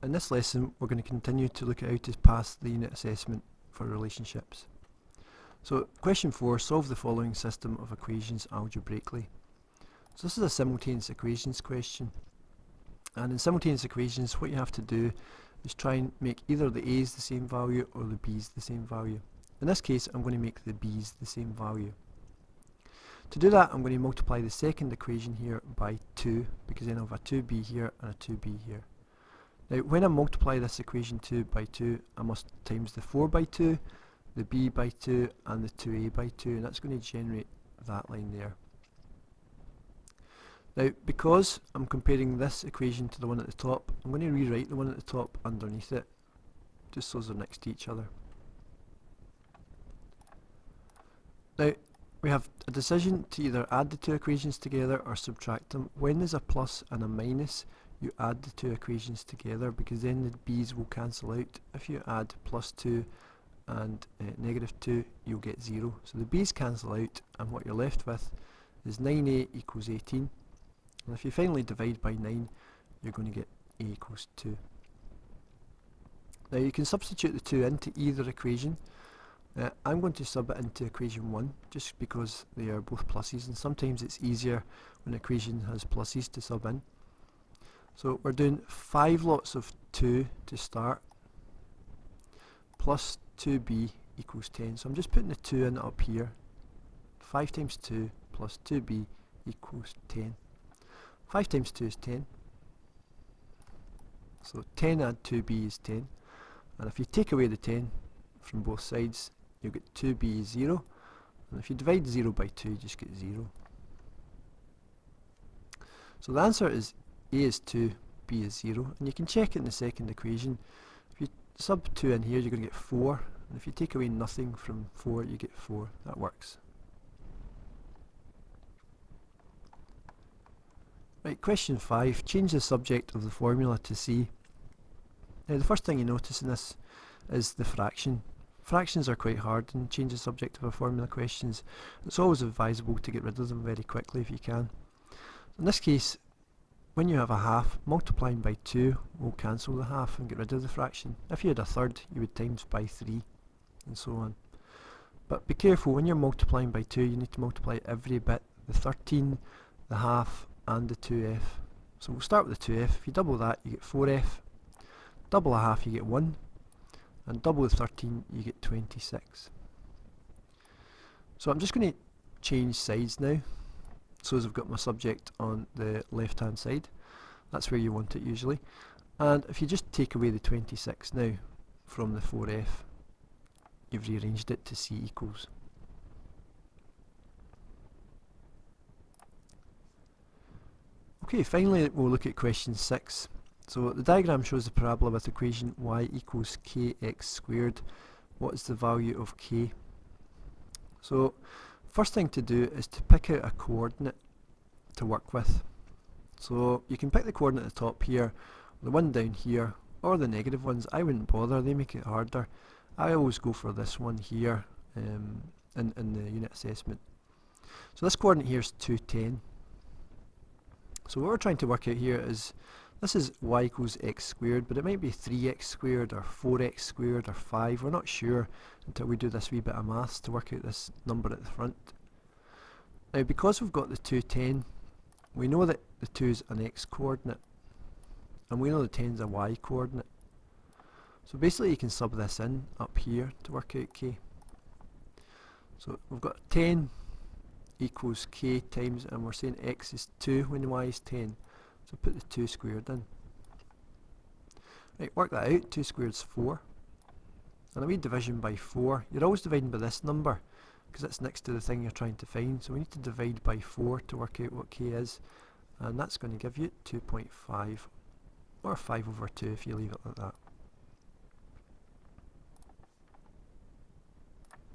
In this lesson we're going to continue to look at how to pass the unit assessment for relationships. So question 4, solve the following system of equations algebraically. So this is a simultaneous equations question, and in simultaneous equations what you have to do is try and make either the a's the same value or the b's the same value. In this case I'm going to make the b's the same value. To do that I'm going to multiply the second equation here by 2, because then I have a 2b here and a 2b here. Now when I multiply this equation 2 by 2, I must times the 4 by 2, the b by 2 and the 2a by 2, and that's going to generate that line there. Now because I'm comparing this equation to the one at the top, I'm going to rewrite the one at the top underneath it, just so they're next to each other. Now we have a decision to either add the two equations together or subtract them. When there's a plus and a minus, you add the two equations together, because then the b's will cancel out. If you add plus 2 and negative 2, you'll get 0. So the b's cancel out, and what you're left with is 9a equals 18. And if you finally divide by 9, you're going to get a equals 2. Now you can substitute the 2 into either equation. I'm going to sub it into equation 1 just because they are both pluses, and sometimes it's easier when an equation has pluses to sub in. So we're doing 5 lots of 2 to start, plus 2b equals 10. So I'm just putting the 2 in up here. 5 times 2 plus 2b equals 10. 5 times 2 is 10. So 10 add 2b is 10. And if you take away the 10 from both sides, you'll get 2b is 0. And if you divide 0 by 2, you just get 0. So the answer is a is 2, b is 0. And you can check it in the second equation. If you sub 2 in here, you're going to get 4. And if you take away nothing from 4, you get 4. That works. Right, question 5. Change the subject of the formula to C. Now the first thing you notice in this is the fraction. Fractions are quite hard, and change the subject of a formula questions, it's always advisable to get rid of them very quickly if you can. In this case, when you have a half, multiplying by 2 will cancel the half and get rid of the fraction. If you had a third, you would times by 3, and so on. But be careful, when you're multiplying by 2, you need to multiply every bit, the 13, the half, and the 2f. So we'll start with the 2f. If you double that, you get 4f. Double a half, you get 1. And double the 13, you get 26. So I'm just going to change sides now. So as I've got my subject on the left hand side, that's where you want it usually. And if you just take away the 26 now from the 4f, you've rearranged it to C equals. Okay, finally we'll look at question 6. So the diagram shows the parabola with equation y equals kx squared. What is the value of k? So first thing to do is to pick out a coordinate to work with. So you can pick the coordinate at the top here, the one down here, or the negative ones. I wouldn't bother, they make it harder. I always go for this one here in the unit assessment. So this coordinate here is 210. So what we're trying to work out here is, this is y equals x squared, but it might be 3x squared or 4x squared or 5. We're not sure until we do this wee bit of maths to work out this number at the front. Now because we've got the 210, we know that the 2 is an x coordinate, and we know the 10 is a y coordinate. So basically you can sub this in up here to work out k. So we've got 10 equals k times, and we're saying x is 2 when y is 10. So put the 2 squared in. Right, work that out. 2 squared is 4. And a wee division by 4. You're always dividing by this number, because it's next to the thing you're trying to find. So we need to divide by 4 to work out what k is. And that's going to give you 2.5, or 5 over 2 if you leave it like that.